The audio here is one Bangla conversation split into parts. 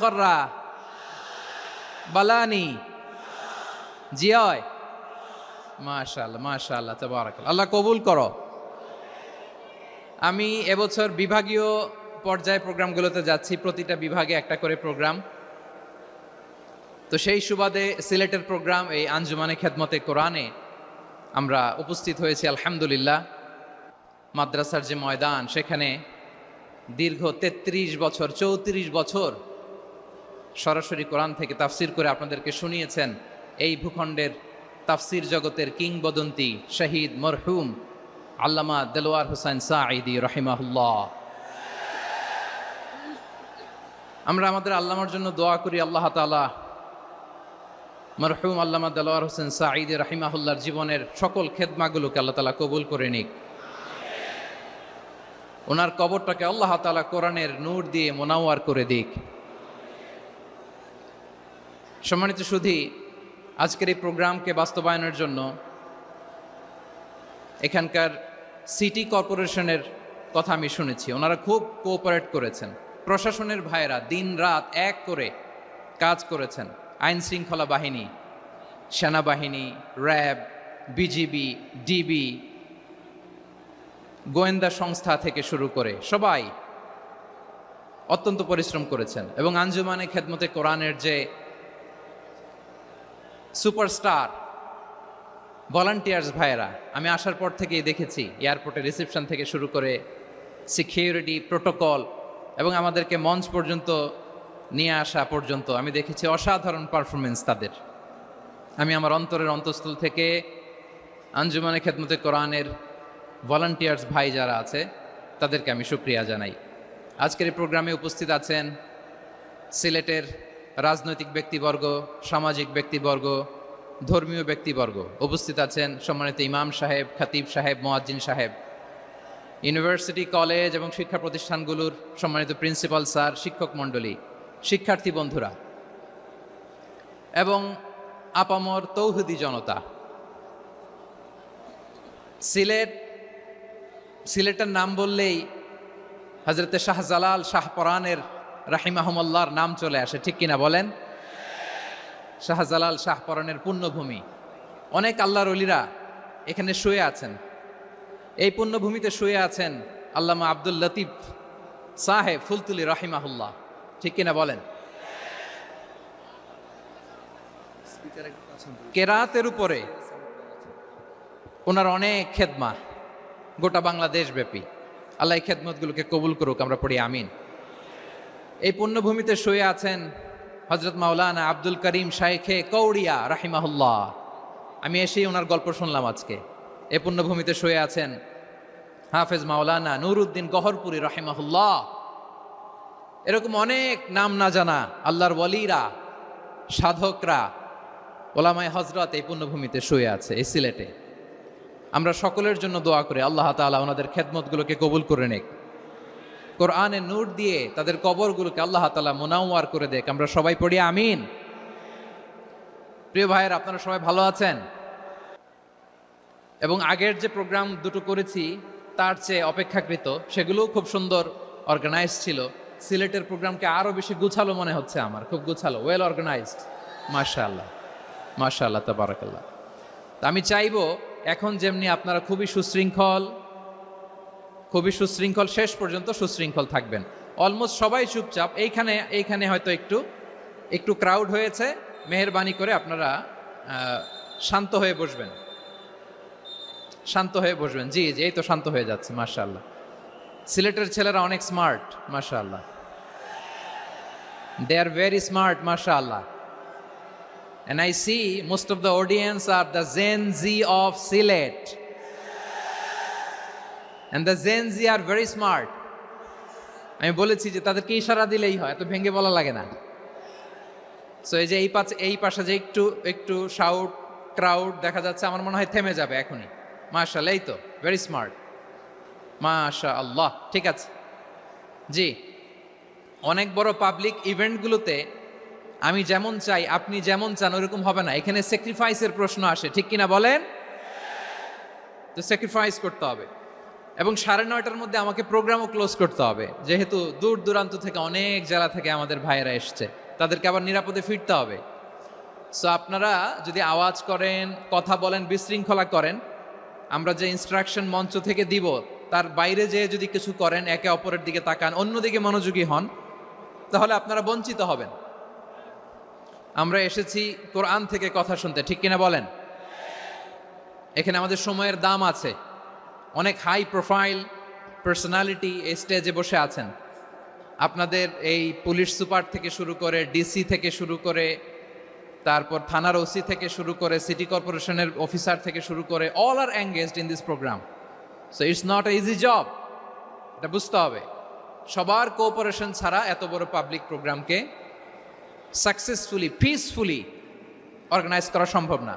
খররা বালানি জিয়য় মাশাআল্লাহ মাশাআল্লাহ তাবারাকাল্লাহ। আল্লাহ কবুল করো। আমি এবছর বিভাগীয় পর্যায়ে প্রোগ্রামগুলোতে যাচ্ছি, প্রতিটা বিভাগে একটা করে প্রোগ্রাম। তো সেই সুবাদে সিলেটের প্রোগ্রাম এই আঞ্জুমানে খেদমতে কোরআনে আমরা উপস্থিত হয়েছি আলহামদুলিল্লাহ। মাদ্রাসার যে ময়দান, সেখানে দীর্ঘ 33 বছর 34 বছর সরাসরি কোরআন থেকে তাফসির করে আপনাদেরকে শুনিয়েছেন এই ভূখণ্ডের তাফসির জগতের কিংবদন্তি শহীদ মরহুম আল্লামা দেলোয়ার হোসেন সাঈদী রহিমাহুল্লাহ। আমরা আমাদের আল্লামার জন্য দোয়া করি, আল্লাহ তাআলা মরহুম আল্লামা দেলোয়ার হোসেন সাঈদী রহিমাহুল্লাহর জীবনের সকল খেদমাগুলোকে আল্লাহ তাআলা কবুল করে নিক। ওনার কবরটাকে আল্লাহ তাআলা কোরআনের নূর দিয়ে মোনাওয়ার করে দিক। সম্মানিত সুধী, আজকের এই প্রোগ্রামকে বাস্তবায়নের জন্য এখানকার সিটি কর্পোরেশনের কথা আমি শুনেছি, ওনারা খুব কোঅপারেট করেছেন। প্রশাসনের ভাইয়েরা দিন রাত এক করে কাজ করেছেন। আইন শৃঙ্খলা বাহিনী, সেনাবাহিনী, র্যাব, বিজিবি, ডিবি, গোয়েন্দা সংস্থা থেকে শুরু করে সবাই অত্যন্ত পরিশ্রম করেছেন। এবং আঞ্জুমানে খেদমতে কোরআনের যে সুপারস্টার ভলান্টিয়ার্স ভাইয়েরা, আমি আসার পর থেকেই দেখেছি এয়ারপোর্টে রিসেপশন থেকে শুরু করে সিকিউরিটি প্রোটোকল এবং আমাদেরকে মঞ্চ পর্যন্ত নিয়ে আসা পর্যন্ত আমি দেখেছি অসাধারণ পারফরমেন্স তাদের। আমি আমার অন্তরের অন্তঃস্থল থেকে আঞ্জুমানে খেদমতে কোরআনের ভলান্টিয়ার্স ভাই যারা আছে তাদেরকে আমি শুকরিয়া জানাই। আজকের এই প্রোগ্রামে উপস্থিত আছেন সিলেটের রাজনৈতিক ব্যক্তিবর্গ, সামাজিক ব্যক্তিবর্গ, ধর্মীয় ব্যক্তিবর্গ। উপস্থিত আছেন সম্মানিত ইমাম সাহেব, খতিব সাহেব, মুয়াজ্জিন সাহেব, ইউনিভার্সিটি, কলেজ এবং শিক্ষা প্রতিষ্ঠানগুলোর সম্মানিত প্রিন্সিপাল স্যার, শিক্ষক মণ্ডলী, শিক্ষার্থী বন্ধুরা এবং আপামর তৌহিদি জনতা। সিলেটের নাম বললেই হযরতে শাহজালাল শাহপরানের রাহিমাহুমুল্লাহর নাম চলে আসে, ঠিক কিনা বলেন? শাহজালাল শাহপরানের পুণ্যভূমি। অনেক আল্লাহর ওলিরা এখানে শুয়ে আছেন। এই পুণ্যভূমিতে শুয়ে আছেন আল্লামা আব্দুল লতিফ সাহেব ফুলতুলি রাহিমাহুল্লাহ, ঠিক কিনা বলেন? কেরাতের উপরে ওনার অনেক খেদমা গোটা বাংলাদেশ ব্যাপী। আল্লাহ এই খেদমতগুলোকে কবুল করুক, আমরা পড়ি আমিন। এই পুণ্যভূমিতে শুয়ে আছেন হযরত মাওলানা আব্দুল করিম শাইখে কৌড়িয়া রাহিমাহুল্লাহ। আমি এসেই ওনার গল্প শুনলাম আজকে। এই পুণ্যভূমিতে শুয়ে আছেন হাফেজ মাওলানা নুরউদ্দিন গহরপুরী রাহিমাহুল্লাহ। এরকম অনেক নাম না জানা আল্লাহর ওয়ালিরা, সাধকরা, ওলামায়ে হযরত এই পুণ্যভূমিতে শুয়ে আছে এই সিলেটে। আমরা সকলের জন্য দোয়া করি আল্লাহ তাআলা ওনাদের খেদমতগুলোকে কবুল করে নেক, কোরআনের নূর দিয়ে তাদের কবরগুলোকে আল্লাহ তাআলা মুনাওয়ার করে দেখ। আমরা সবাই পড়ি আমিন। প্রিয় ভাইয়ের, আপনারা সবাই ভালো আছেন? এবং আগের যে প্রোগ্রাম দুটো করেছি তার চেয়ে অপেক্ষাকৃত সেগুলোও খুব সুন্দর অর্গানাইজ ছিল। সিলেটের প্রোগ্রামকে আরও বেশি গুছালো মনে হচ্ছে আমার, খুব গুছালো, ওয়েল অর্গানাইজড। মাশাআল্লাহ মাশাআল্লাহ তাবারাকাল্লাহ। আমি চাইবো এখন যেমনি আপনারা খুবই সুশৃঙ্খল শেষ পর্যন্ত সুশৃঙ্খল থাকবেন। অলমোস্ট সবাই চুপচাপ, এইখানে হয়তো একটু ক্রাউড হয়েছে, মেহেরবানি করে আপনারা শান্ত হয়ে বসবেন, শান্ত হয়ে বসবেন। জি জি, এই তো শান্ত হয়ে যাচ্ছে। মাশাআল্লাহ, সিলেটের ছেলেরা অনেক স্মার্ট, মাশাআল্লাহ, দে আর ভেরি স্মার্ট, মাশাআল্লাহ। And I see most of the audience are the Gen Z of Sylhet. And the Gen Z are very smart. আমি বলেছি যে তাদেরকে ইশারা দিলেই হয়, এত ভেঙে বলা লাগে না। সো এই যে এই পাশে যে একটু শাউট ক্রাউড দেখা যাচ্ছে, আমার মনে হয় থেমে যাবে এখনই। মাশাআল্লাহ, এই তো ভেরি স্মার্ট, মাশাআল্লাহ। ঠিক আছে জি, অনেক বড় পাবলিক ইভেন্টগুলোতে আমি যেমন চাই আপনি যেমন চান ওরকম হবে না, এখানে স্যাক্রিফাইসের প্রশ্ন আসে, ঠিক কিনা বলেন? তো স্যাক্রিফাইস করতে হবে। এবং 9:30টার মধ্যে আমাকে প্রোগ্রামও ক্লোজ করতে হবে, যেহেতু দূর দূরান্ত থেকে অনেক জেলা থেকে আমাদের ভাইয়েরা এসছে, তাদেরকে আবার নিরাপদে ফিরতে হবে। সো আপনারা যদি আওয়াজ করেন, কথা বলেন, বিশৃঙ্খলা করেন, আমরা যে ইনস্ট্রাকশন মঞ্চ থেকে দিব তার বাইরে যেয়ে যদি কিছু করেন, একে অপরের দিকে তাকান, অন্যদিকে মনোযোগী হন, তাহলে আপনারা বঞ্চিত হবেন। আমরা এসেছি কোরআন থেকে কথা শুনতে, ঠিক কিনা বলেন? এখানে আমাদের সময়ের দাম আছে। অনেক হাই প্রোফাইল পার্সোনালিটি এই স্টেজে বসে আছেন। আপনাদের এই পুলিশ সুপার থেকে শুরু করে, ডিসি থেকে শুরু করে, তারপর থানার ওসি থেকে শুরু করে, সিটি কর্পোরেশনের অফিসার থেকে শুরু করে, all are engaged in this programme. So it's not a easy job, এটা বুঝতে হবে। সবার কোঅপারেশন ছাড়া এত বড় পাবলিক প্রোগ্রামকে সাকসেসফুলি, পিসফুলি অর্গানাইজ করা সম্ভব না।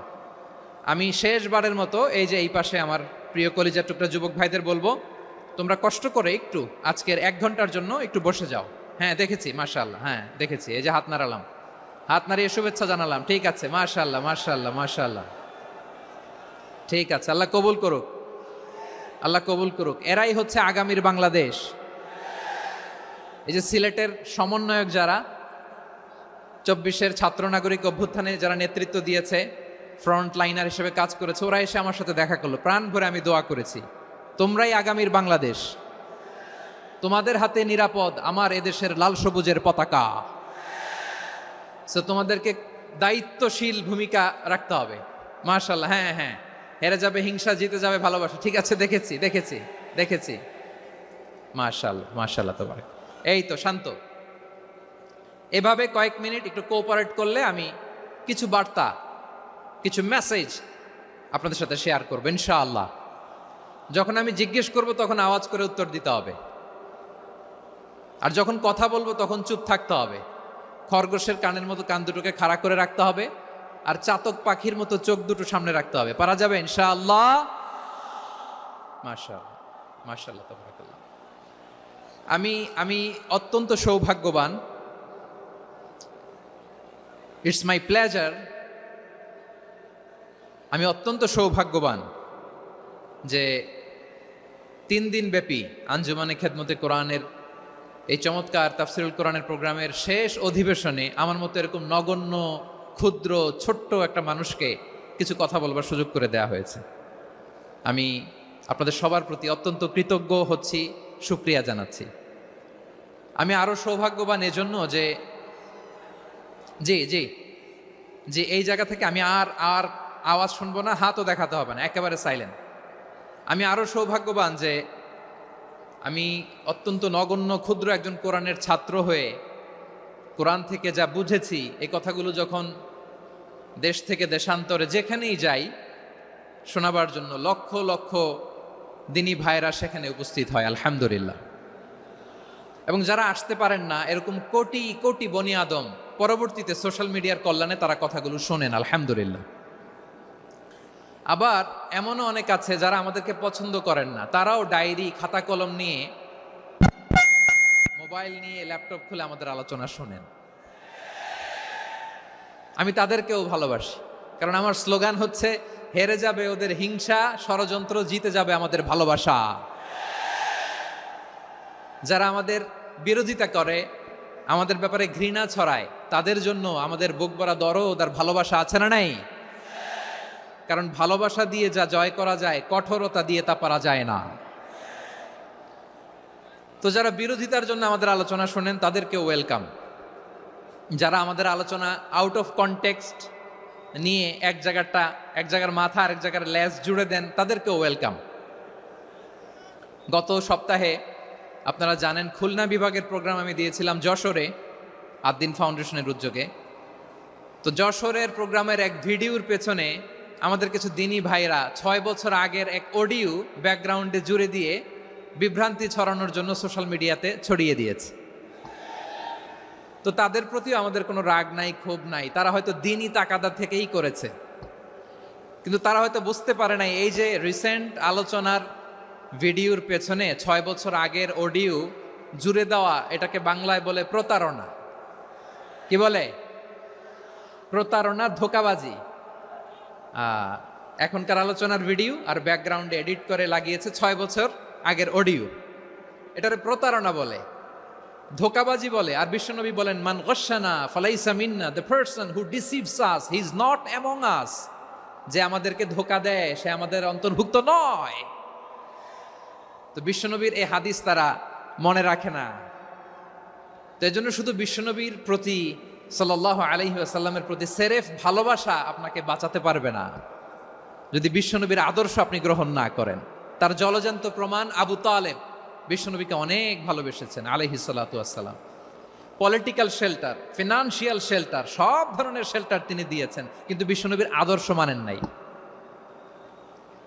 আমি শেষবারের মতো এই যে এই পাশে আমার প্রিয় কলিজার টুকরা যুবক ভাইদের বলবো, তোমরা কষ্ট করে একটু আজকের 1 ঘন্টার জন্য একটু বসে যাও। হ্যাঁ দেখেছি, মাশাআল্লাহ, হ্যাঁ দেখেছি, এই যে হাত নাড়ালাম, হাত নাড়িয়ে শুভেচ্ছা জানালাম, ঠিক আছে, মাশাআল্লাহ মাশাআল্লাহ মাশাআল্লাহ, ঠিক আছে, আল্লাহ কবুল করুক, আল্লাহ কবুল করুক। এরাই হচ্ছে আগামীর বাংলাদেশ। এই যে সিলেটের সমন্বয়ক যারা 24-এর ছাত্র নাগরিক অভ্যুত্থানে যারা নেতৃত্ব দিয়েছে, ফ্রন্ট লাইনার হিসেবে কাজ করেছে, ওরা এসে আমার সাথে দেখা করলো, প্রাণ ভরে আমি দোয়া করেছি, তোমরাই আগামীর বাংলাদেশ, তোমাদের হাতে নিরাপদ আমার এদেশের লাল সবুজের পতাকা। সো তোমাদেরকে দায়িত্বশীল ভূমিকা রাখতে হবে। মাশাআল্লাহ, হ্যাঁ হ্যাঁ, হেরে যাবে হিংসা, জিতে যাবে ভালোবাসা, ঠিক আছে, দেখেছি দেখেছি দেখেছি, মাশাআল্লাহ মাশাআল্লাহ, তোমার এই তো শান্ত। এভাবে কয়েক মিনিট একটু কোঅপারেট করলে আমি কিছু বার্তা, কিছু মেসেজ আপনাদের সাথে শেয়ার করবো ইনশাআল্লাহ। যখন আমি জিজ্ঞেস করব তখন আওয়াজ করে উত্তর দিতে হবে, আর যখন কথা বলবো তখন চুপ থাকতে হবে। খরগোশের কানের মতো কান দুটোকে খাড়া করে রাখতে হবে, আর চাতক পাখির মতো চোখ দুটো সামনে রাখতে হবে। পারা যাবে ইনশাআল্লাহ? মাশাআল্লাহ মাশাআল্লাহ, তাবারাকাল্লাহ। আমি অত্যন্ত সৌভাগ্যবান, ইটস মাই প্লেজার, আমি অত্যন্ত সৌভাগ্যবান যে 3 দিন ব্যাপী আঞ্জুমানে খেদমতে কোরআনের এই চমৎকার তাফসিরুল কোরআনের প্রোগ্রামের শেষ অধিবেশনে আমার মতো এরকম নগণ্য, ক্ষুদ্র, ছোট্ট একটা মানুষকে কিছু কথা বলবার সুযোগ করে দেয়া হয়েছে। আমি আপনাদের সবার প্রতি অত্যন্ত কৃতজ্ঞ হচ্ছি, শুকরিয়া জানাচ্ছি। আমি আরও সৌভাগ্যবান এজন্য যে জি জি জি এই জায়গা থেকে আমি আর আওয়াজ শুনবো না, হাতও দেখাতে হবে না, একেবারে সাইলেন্ট। আমি আরও সৌভাগ্যবান যে আমি অত্যন্ত নগণ্য, ক্ষুদ্র একজন কোরআনের ছাত্র হয়ে কোরআন থেকে যা বুঝেছি, এই কথাগুলো যখন দেশ থেকে দেশান্তরে যেখানেই যাই শোনাবার জন্য লক্ষ লক্ষ দিনী ভাইরা সেখানে উপস্থিত হয়, আলহামদুলিল্লাহ। এবং যারা আসতে পারেন না, এরকম কোটি কোটি বনি আদম পরবর্তীতে সোশ্যাল মিডিয়ার কল্যাণে তারা কথাগুলো শোনেন, আলহামদুলিল্লাহ। আবার এমনও অনেক আছে যারা আমাদেরকে পছন্দ করেন না, তারাও ডায়েরি, খাতা কলম নিয়ে, মোবাইল নিয়ে, ল্যাপটপ খুলে আমাদের আলোচনা শোনেন। আমি তাদেরকেও ভালোবাসি, কারণ আমার স্লোগান হচ্ছে, হেরে যাবে ওদের হিংসা, ষড়যন্ত্র, জিতে যাবে আমাদের ভালোবাসা। যারা আমাদের বিরোধিতা করে, আমাদের ব্যাপারে ঘৃণা ছড়ায়, তাদের জন্য আমাদের বুক ভরা দরদ আর ভালোবাসা আছে না নাই? কারণ ভালোবাসা দিয়ে যা জয় করা যায়, কঠোরতা দিয়ে তা পারা যায় না। তো যারা বিরোধিতার জন্য আমাদের আলোচনা শোনেন তাদেরকেও ওয়েলকাম। যারা আমাদের আলোচনা আউট অফ কনটেক্সট নিয়ে এক জায়গার মাথা আর এক জায়গার লেজ জুড়ে দেন, তাদেরকেও ওয়েলকাম। গত সপ্তাহে আপনারা জানেন খুলনা বিভাগের প্রোগ্রাম আমি দিয়েছিলাম যশোরে, আদ্দিন ফাউন্ডেশনের উদ্যোগে। তো যশোরের প্রোগ্রামের এক ভিডিওর পেছনে আমাদের কিছু দিনী ভাইরা 6 বছর আগের এক অডিও ব্যাকগ্রাউন্ডে জুড়ে দিয়ে বিভ্রান্তি ছড়ানোর জন্য সোশ্যাল মিডিয়াতে ছড়িয়ে দিয়েছে। তো তাদের প্রতিও আমাদের কোনো রাগ নাই, ক্ষোভ নাই, তারা হয়তো দিনই তাকাদা থেকেই করেছে, কিন্তু তারা হয়তো বুঝতে পারে নাই এই যে রিসেন্ট আলোচনার ভিডিওর পেছনে 6 বছর আগের অডিও জুড়ে দেওয়া, এটাকে বাংলায় বলে প্রতারণা। কি বলে? প্রতারণা, ধোঁকাবাজি। এখনকার আলোচনার ভিডিও আর ব্যাকগ্রাউন্ডে এডিট করে লাগিয়েছে 6 বছর আগের অডিও, এটারে প্রতারণা বলে, ধোকাবাজি বলে। আর বিশ্বনবী বলেন, মান গশানা ফালাইসা মিন্না, the person who deceives us he is not among us. যে আমাদেরকে ধোকা দেয় সে আমাদের অন্তর্ভুক্ত নয়। তো বিশ্বনবীর এই হাদিস তারা মনে রাখে না। তো এই জন্য শুধু বিশ্বনবীর প্রতি সাল্লাল্লাহু আলাইহি ওয়াসাল্লামের প্রতি সেরেফ ভালোবাসা আপনাকে বাঁচাতে পারবে না যদি বিশ্বনবীর আদর্শ আপনি গ্রহণ না করেন। তার জলজান্ত প্রমাণ আবু তালেব বিশ্বনবীকে অনেক ভালোবেসেছেন আলাইহিস সালাতু ওয়াসসালাম। পলিটিক্যাল শেল্টার, ফিনান্সিয়াল শেল্টার, সব ধরনের শেল্টার তিনি দিয়েছেন, কিন্তু বিশ্বনবীর আদর্শ মানেন নাই।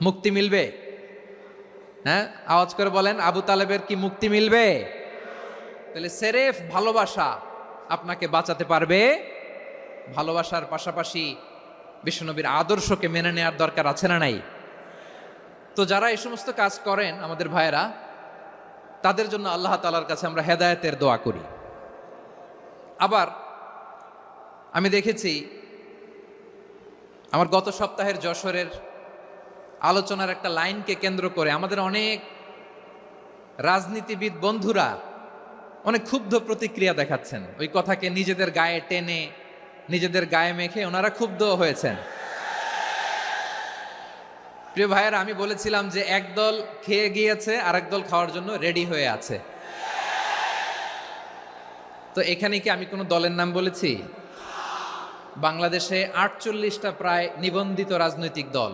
মুক্তি মিলবে? হ্যাঁ, আওয়াজ করে বলেন, আবু তালেবের কি মুক্তি মিলবে? তাহলে সেরেফ ভালোবাসা আপনাকে বাঁচাতে পারবে। ভালোবাসার পাশাপাশি বিশ্বনবীর আদর্শকে মেনে নেওয়ার দরকার আছে না নাই? তো যারা এই সমস্ত কাজ করেন আমাদের ভাইয়েরা, তাদের জন্য আল্লাহ তাআলার কাছে আমরা হেদায়েতের দোয়া করি। আবার আমি দেখেছি আমার গত সপ্তাহের যশোরের আলোচনার একটা লাইনকে কেন্দ্র করে আমাদের অনেক রাজনীতিবিদ বন্ধুরা অনেক ক্ষুব্ধ প্রতিক্রিয়া দেখাচ্ছেন। ওই কথাকে নিজেদের গায়ে টেনে, নিজেদের গায়ে মেখে ওনারা ক্ষুব্ধ হয়েছেন। প্রিয় ভাইয়েরা, আমি বলেছিলাম যে একদল খেয়ে গিয়েছে আর একদল খাওয়ার জন্য রেডি হয়ে আছে। তো এখানে কি আমি কোনো দলের নাম বলেছি? বাংলাদেশে 48টা প্রায় নিবন্ধিত রাজনৈতিক দল,